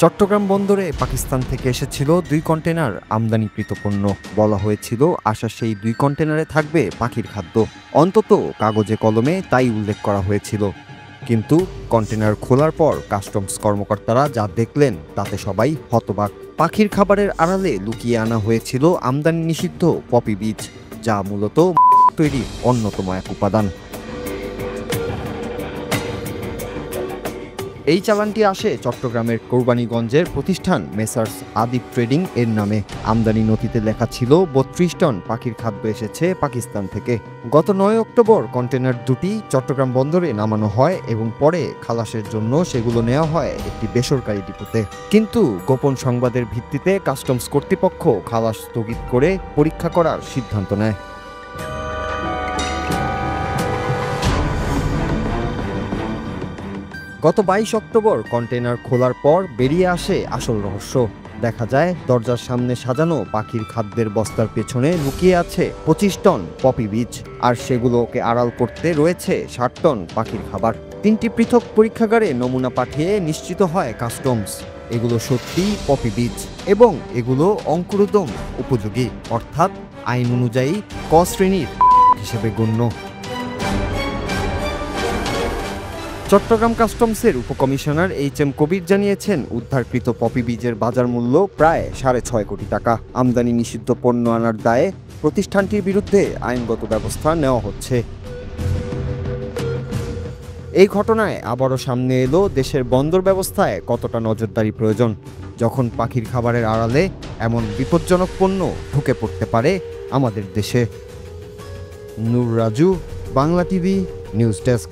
চট্টগ্রাম বন্দরে পাকিস্তান থেকে এসেছিল 2 কন্টেনার আমদানিকৃত পণ্য। বলা হয়েছিল আসা সেই 2 কন্টেনারে থাকবে পাখির খাদ্য। অন্তত কাগজে কলমে তাই উল্লেখ করা হয়েছিল। কিন্তু কন্টেনার খোলার পর কাস্টমস কর্মকর্তারা যা দেখলেন তাতে সবাই হতবাক। পাখির খাবারের আড়ালে লুকিয়ে আনা হয়েছিল আমদানি নিষিদ্ধ পপি বীজ, যা মূলত তৈরির অন্যতম এক উপাদান। এই চালানটি আসে চট্টগ্রামের কোরবানীগঞ্জের প্রতিষ্ঠান মেসার্স আদিব ট্রেডিং এর নামে। আমদানি নথিতে লেখা ছিল 32 টন পাখির খাদ্য এসেছে পাকিস্তান থেকে। গত 9 অক্টোবর কন্টেনার দুটি চট্টগ্রাম বন্দরে নামানো হয় এবং পরে খালাসের জন্য সেগুলো নেওয়া হয় একটি বেসরকারি ডিপোতে। কিন্তু গোপন সংবাদের ভিত্তিতে কাস্টমস কর্তৃপক্ষ খালাস স্থগিত করে পরীক্ষা করার সিদ্ধান্ত নেয়। গত 22 অক্টোবর কন্টেনার খোলার পর বেরিয়ে আসে আসল রহস্য। দেখা যায় দরজার সামনে সাজানো পাখির খাদ্যের বস্তার পেছনে লুকিয়ে আছে 25 টন পপি বীজ, আর সেগুলোকে আড়াল করতে রয়েছে 60 টন পাখির খাবার। 3টি পৃথক পরীক্ষাগারে নমুনা পাঠিয়ে নিশ্চিত হয় কাস্টমস এগুলো সত্যিই পপি বীজ এবং এগুলো অঙ্কুরোদ্গম উপযোগী, অর্থাৎ আইন অনুযায়ী ক শ্রেণীর হিসেবে গণ্য। চট্টগ্রাম কাস্টমসের উপকমিশনার এইচ.এম. কবির জানিয়েছেন, উদ্ধারকৃত পপি বীজের বাজার মূল্য প্রায় 6.5 কোটি টাকা। আমদানি নিষিদ্ধ পণ্য আনার দায়ে প্রতিষ্ঠানটির বিরুদ্ধে আইনগত ব্যবস্থা নেওয়া হচ্ছে। এই ঘটনায় আবারও সামনে এলো দেশের বন্দর ব্যবস্থায় কতটা নজরদারি প্রয়োজন, যখন পাখির খাবারের আড়ালে এমন বিপজ্জনক পণ্য ঢুকে পড়তে পারে আমাদের দেশে। Noor Raju, Bangla TV news desk.